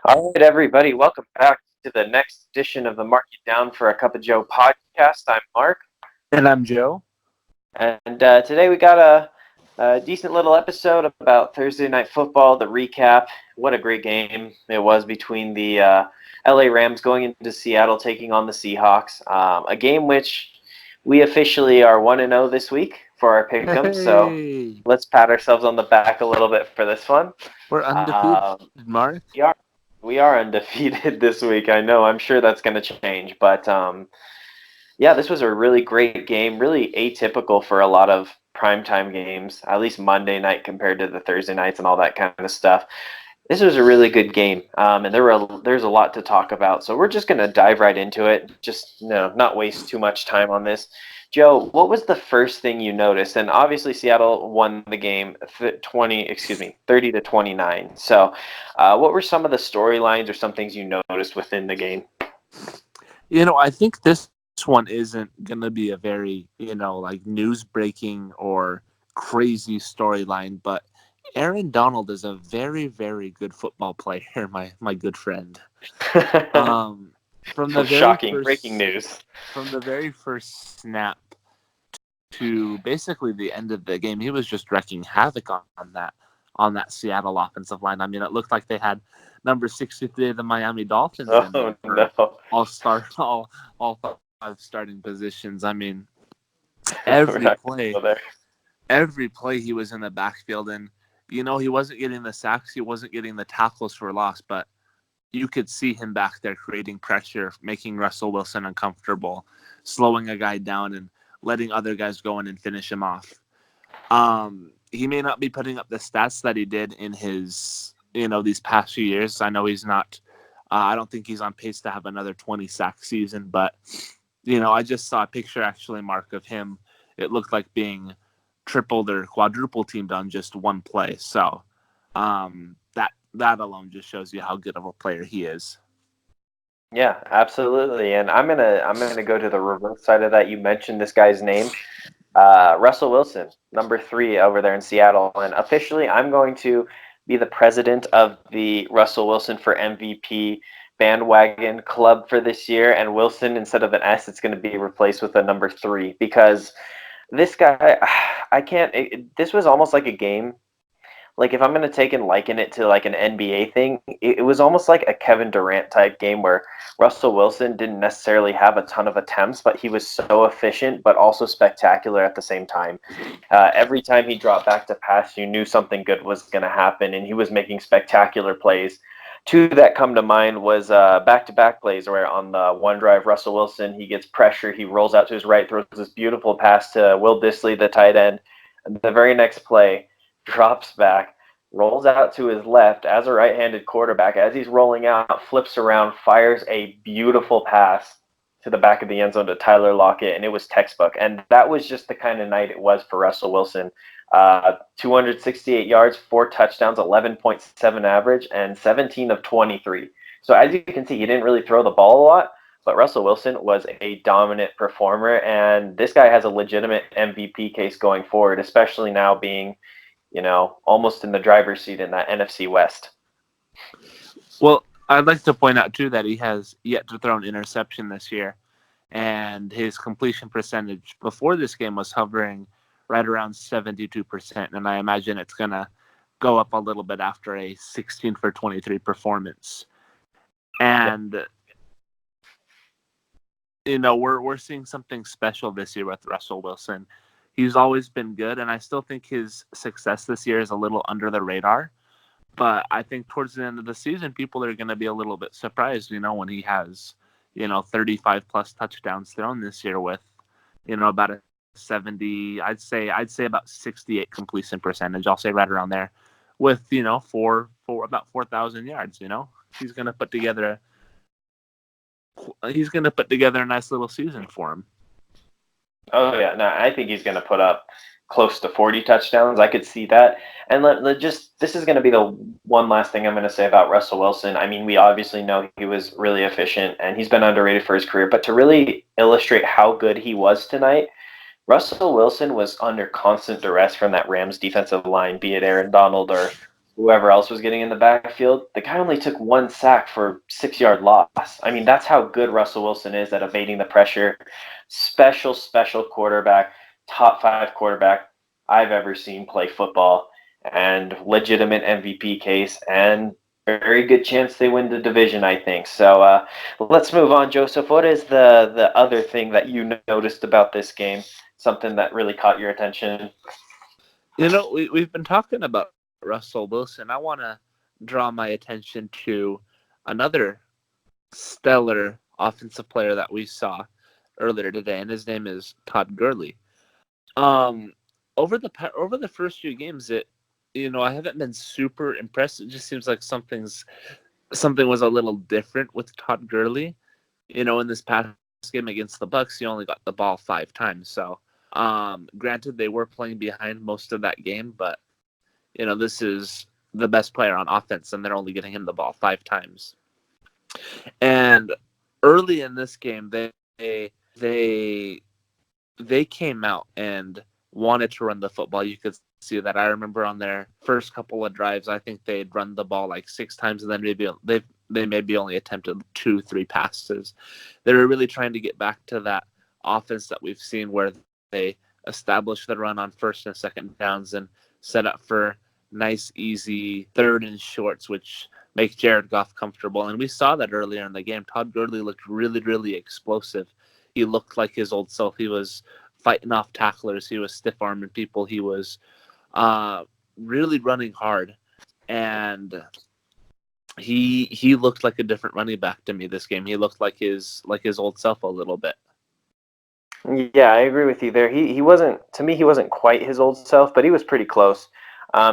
All right, everybody, welcome back to the next edition of the Mark You Down for a Cup of Joe podcast. I'm Mark, And I'm Joe. and today we got a decent little episode about Thursday Night Football, the recap. What a great game it was between the LA Rams going into Seattle taking on the Seahawks. A game which we officially are 1-0 this week for our pick'em, so Hey, let's pat ourselves on the back a little bit for this one. we're undefeated, Um, Mark. we are we are undefeated this week. I know. I'm sure that's going to change, but yeah, this was a really great game. Really atypical for a lot of primetime games, at least Monday night compared to the Thursday nights and all that kind of stuff. This was a really good game, and there's a lot to talk about. So we're just going to dive right into it. Just not waste too much time on this. Joe, what was the first thing you noticed? And obviously, Seattle won the game 30-29. So, what were some of the storylines or some things you noticed within the game? I think this one isn't going to be a very, like news breaking or crazy storyline, but Aaron Donald is a very, very good football player, my good friend. Um, from the very Shocking, breaking first news. from the very first snap to basically the end of the game, he was just wrecking havoc on that Seattle offensive line. I mean, it looked like they had number 63 of the Miami Dolphins in Oh there for no! all five starting positions. I mean, We're every not going to play go there. every play he was in the backfield, and he wasn't getting the sacks, he wasn't getting the tackles for loss, but you could see him back there creating pressure, making Russell Wilson uncomfortable, slowing a guy down and letting other guys go in and finish him off. He may not be putting up the stats that he did in his, these past few years. I know he's not. I don't think he's on pace to have another 20 sack season, but I just saw a picture actually, Mark, of him. It looked like being tripled or quadruple teamed on just one play. So that alone just shows you how good of a player he is. Yeah, absolutely. And I'm gonna go to the reverse side of that. You mentioned this guy's name, Russell Wilson, number 3 over there in Seattle. And officially, I'm going to be the president of the Russell Wilson for MVP bandwagon club for this year. And Wilson, instead of an S, it's going to be replaced with a number 3 because this guy, I can't. This was almost like a game. Like if I'm gonna take and liken it to like an NBA thing, it was almost like a Kevin Durant type game where Russell Wilson didn't necessarily have a ton of attempts, but he was so efficient, but also spectacular at the same time. Every time he dropped back to pass, you knew something good was going to happen, and he was making spectacular plays. Two that come to mind was back-to-back plays where on the one drive, Russell Wilson, he gets pressure, he rolls out to his right, throws this beautiful pass to Will Dissly, the tight end. And the very next play, drops back, rolls out to his left as a right-handed quarterback. As he's rolling out, flips around, fires a beautiful pass to the back of the end zone to Tyler Lockett, and it was textbook. And that was just the kind of night it was for Russell Wilson. 268 yards, 4 touchdowns, 11.7 average, and 17 of 23. So as you can see, he didn't really throw the ball a lot, but Russell Wilson was a dominant performer, and this guy has a legitimate MVP case going forward, especially now being almost in the driver's seat in that NFC West. Well, I'd like to point out too that he has yet to throw an interception this year, and his completion percentage before this game was hovering right around 72%, and I imagine it's gonna go up a little bit after a 16 for 23 performance. And we're seeing something special this year with Russell Wilson. He's always been good, and I still think his success this year is a little under the radar. But I think towards the end of the season, people are going to be a little bit surprised, when he has, 35 plus touchdowns thrown this year with, about a 70, I'd say about 68 completion percentage. I'll say right around there with, for about 4,000 yards, he's going to put together a nice little season for him. Oh yeah, no, I think he's going to put up close to 40 touchdowns. I could see that. And this is going to be the one last thing I'm going to say about Russell Wilson. I mean, we obviously know he was really efficient and he's been underrated for his career, but to really illustrate how good he was tonight, Russell Wilson was under constant duress from that Rams defensive line, be it Aaron Donald or whoever else was getting in the backfield. The guy only took 1 sack for 6 yard loss. I mean, that's how good Russell Wilson is at evading the pressure. Special quarterback, top 5 quarterback I've ever seen play football, and legitimate MVP case, and very good chance they win the division, I think. So let's move on, Joseph. What is the other thing that you noticed about this game? Something that really caught your attention? We've been talking about Russell Wilson. I want to draw my attention to another stellar offensive player that we saw earlier today, and his name is Todd Gurley. Over the first few games, I haven't been super impressed. It just seems like something was a little different with Todd Gurley. In this past game against the Bucks, he only got the ball 5 times. So, granted, they were playing behind most of that game, but this is the best player on offense, and they're only getting him the ball 5 times. And early in this game, they came out and wanted to run the football. You could see that. I remember on their first couple of drives, I think they'd run the ball like 6 times, and then they maybe only attempted 2-3 passes. They were really trying to get back to that offense that we've seen where they establish the run on first and second downs and set up for nice, easy third and shorts, which make Jared Goff comfortable. And we saw that earlier in the game. Todd Gurley looked really, really explosive. He looked like his old self. He was fighting off tacklers. He was stiff-arming people. He was really running hard. And he looked like a different running back to me this game. He looked like his old self a little bit. Yeah, I agree with you there. He wasn't, to me, he wasn't quite his old self, but he was pretty close.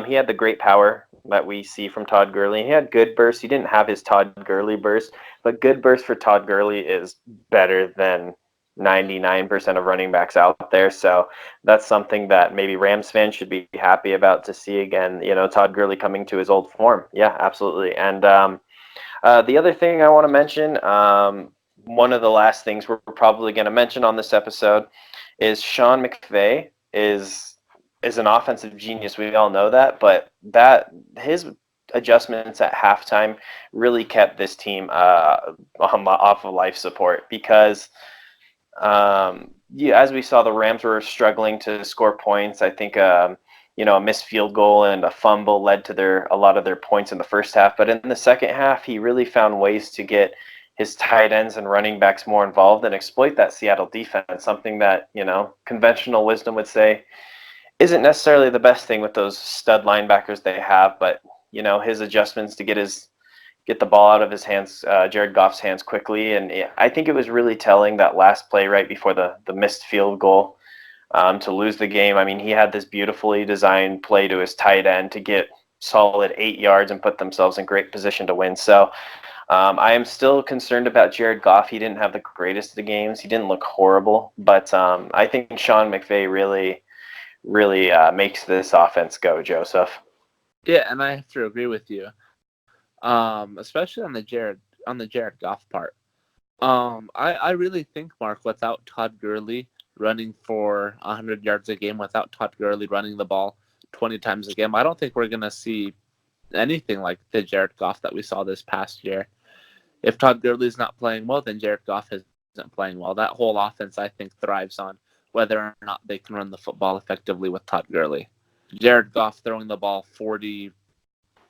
He had the great power that we see from Todd Gurley. He had good bursts. He didn't have his Todd Gurley burst, but good burst for Todd Gurley is better than 99% of running backs out there. So that's something that maybe Rams fans should be happy about to see again. Todd Gurley coming to his old form. Yeah, absolutely. And the other thing I want to mention, one of the last things we're probably going to mention on this episode is Sean McVay is an offensive genius. We all know that, but his adjustments at halftime really kept this team off of life support because as we saw, the Rams were struggling to score points. I think a missed field goal and a fumble led to a lot of their points in the first half. But in the second half, he really found ways to get his tight ends and running backs more involved and exploit that Seattle defense, something that, conventional wisdom would say isn't necessarily the best thing with those stud linebackers they have. But, his adjustments to get the ball out of his hands, Jared Goff's hands quickly. And I think it was really telling that last play right before the missed field goal to lose the game. I mean, he had this beautifully designed play to his tight end to get solid 8 yards and put themselves in great position to win. So I am still concerned about Jared Goff. He didn't have the greatest of games. He didn't look horrible. But I think Sean McVay really makes this offense go, Joseph. Yeah, and I have to agree with you. Especially on the Jared Goff part. I really think, Mark, without Todd Gurley running for 100 yards a game, without Todd Gurley running the ball 20 times a game, I don't think we're going to see anything like the Jared Goff that we saw this past year. If Todd Gurley's not playing well, then Jared Goff isn't playing well. That whole offense, I think, thrives on whether or not they can run the football effectively with Todd Gurley. Jared Goff throwing the ball 40,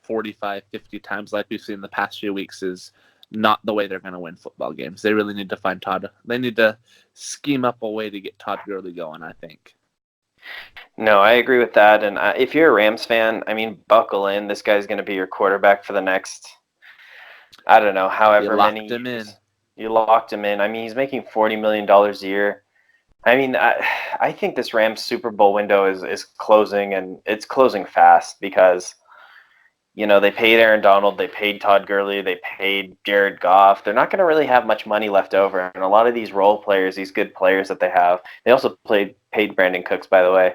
45, 50 times like we've seen the past few weeks is not the way they're going to win football games. They really need to find Todd. They need to scheme up a way to get Todd Gurley going, I think. No, I agree with that. And if you're a Rams fan, I mean, buckle in. This guy's going to be your quarterback for the next, I don't know, however many years. You locked him in. You locked him in. I mean, he's making $40 million a year. I mean, I think this Rams Super Bowl window is closing, and it's closing fast because they paid Aaron Donald, they paid Todd Gurley, they paid Jared Goff. They're not going to really have much money left over. And a lot of these role players, these good players that they have, they also paid Brandon Cooks, by the way,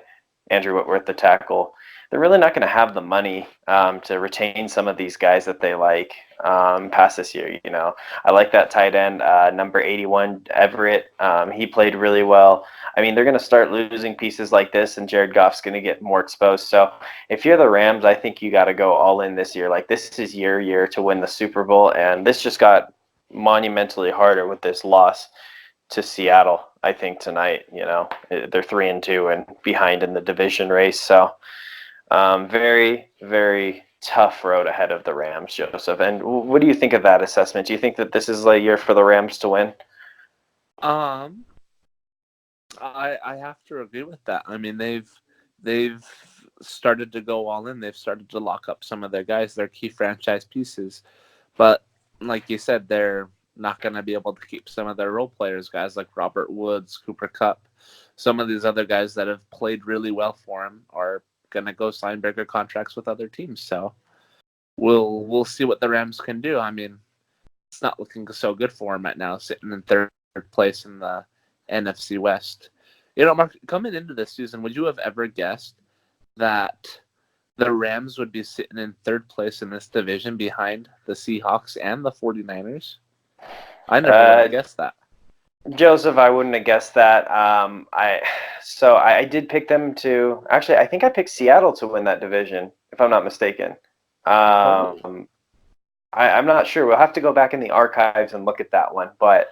Andrew Whitworth, the tackle. they're really not going to have the money to retain some of these guys that they like past this year. I like that tight end, number 81, Everett. He played really well. I mean, they're going to start losing pieces like this, and Jared Goff's going to get more exposed. So if you're the Rams, I think you got to go all in this year. Like, this is your year to win the Super Bowl, and this just got monumentally harder with this loss to Seattle. I think tonight, they're 3-2 and behind in the division race. So very, very tough road ahead of the Rams, Joseph. And what do you think of that assessment? Do you think that this is a year for the Rams to win? I have to agree with that. I mean, they've started to go all in. They've started to lock up some of their guys, their key franchise pieces. But like you said, they're not going to be able to keep some of their role players, guys like Robert Woods, Cooper Kupp. Some of these other guys that have played really well for him are going to go sign bigger contracts with other teams. So we'll see what the Rams can do. I mean, it's not looking so good for him right now, sitting in third place in the NFC West. Mark, coming into this season, would you have ever guessed that the Rams would be sitting in third place in this division behind the Seahawks and the 49ers? I never would have guessed that. Joseph, I wouldn't have guessed that. I did pick them to. Actually, I think I picked Seattle to win that division, if I'm not mistaken. I'm not sure. We'll have to go back in the archives and look at that one. But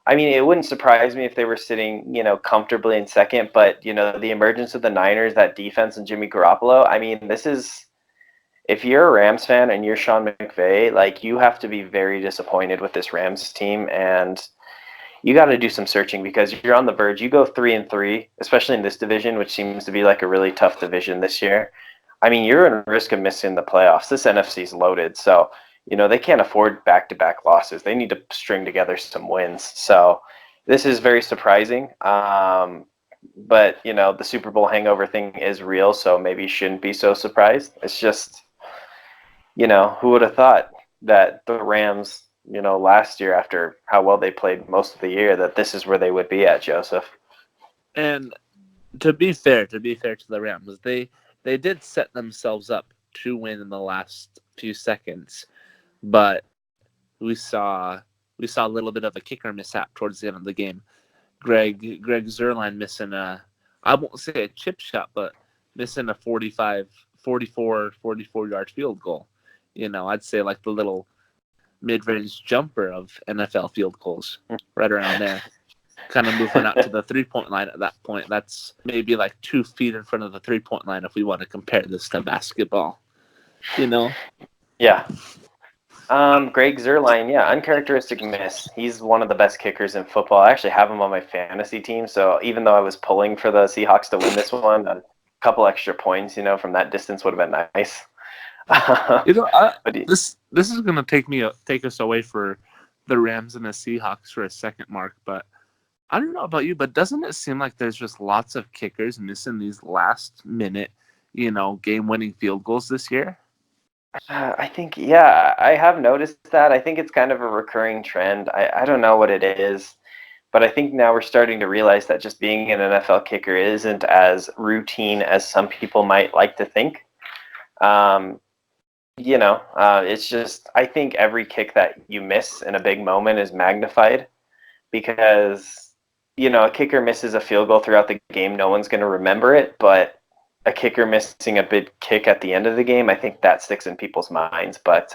I mean, it wouldn't surprise me if they were sitting, comfortably in second. But the emergence of the Niners, that defense, and Jimmy Garoppolo. I mean, this is. If you're a Rams fan and you're Sean McVay, like, you have to be very disappointed with this Rams team, and you got to do some searching because you're on the verge. You go 3-3, especially in this division, which seems to be like a really tough division this year. I mean, you're at risk of missing the playoffs. This NFC's loaded, so they can't afford back-to-back losses. They need to string together some wins. So this is very surprising. But the Super Bowl hangover thing is real, so maybe you shouldn't be so surprised. It's just, who would have thought that the Rams, last year, after how well they played most of the year, that this is where they would be at, Joseph. And to be fair to the Rams, they did set themselves up to win in the last few seconds, but we saw a little bit of a kicker mishap towards the end of the game. Greg Zuerlein missing I won't say a chip shot, but missing a 44 yard field goal. I'd say like the little mid-range jumper of NFL field goals, right around there. Kind of moving out to the 3-point line at that point. That's maybe like 2 feet in front of the 3-point line if we want to compare this to basketball. Yeah. Greg Zuerlein, yeah, uncharacteristic miss. He's one of the best kickers in football. I actually have him on my fantasy team, so even though I was pulling for the Seahawks to win this one, a couple extra points, from that distance would have been nice. This is going to take us away for the Rams and the Seahawks for a second, Mark, but I don't know about you, but doesn't it seem like there's just lots of kickers missing these last minute, game-winning field goals this year? I think, yeah, I have noticed that. I think it's kind of a recurring trend. I don't know what it is, but I think now we're starting to realize that just being an NFL kicker isn't as routine as some people might like to think. It's just, I think every kick that you miss in a big moment is magnified because, a kicker misses a field goal throughout the game, no one's going to remember it, but a kicker missing a big kick at the end of the game, I think that sticks in people's minds. But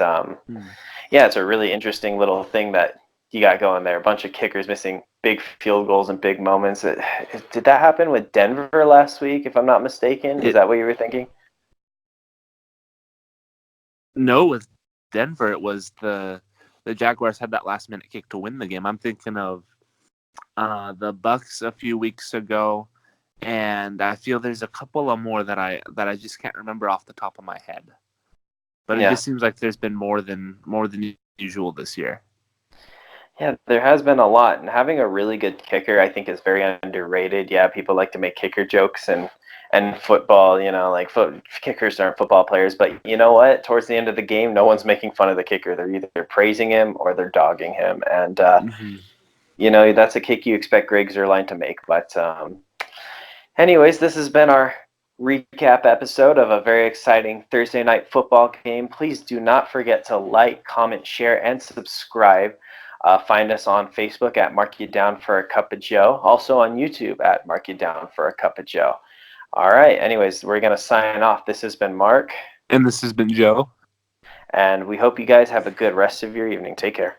yeah, it's a really interesting little thing that you got going there. A bunch of kickers missing big field goals and big moments. Did that happen with Denver last week, if I'm not mistaken? Is that what you were thinking? No, with Denver, it was the Jaguars had that last minute kick to win the game. I'm thinking of the Bucks a few weeks ago. And I feel there's a couple of more that I just can't remember off the top of my head. But It just seems like there's been more than usual this year. Yeah, there has been a lot. And having a really good kicker, I think, is very underrated. Yeah, people like to make kicker jokes and football, kickers aren't football players. But you know what? Towards the end of the game, no one's making fun of the kicker. They're either praising him or they're dogging him. And, that's a kick you expect Greg Zuerlein to make. But anyways, this has been our recap episode of a very exciting Thursday night football game. Please do not forget to like, comment, share, and subscribe. Find us on Facebook at Mark You Down for a Cup of Joe. Also on YouTube at Mark You Down for a Cup of Joe. All right. Anyways, we're going to sign off. This has been Mark. And this has been Joe. And we hope you guys have a good rest of your evening. Take care.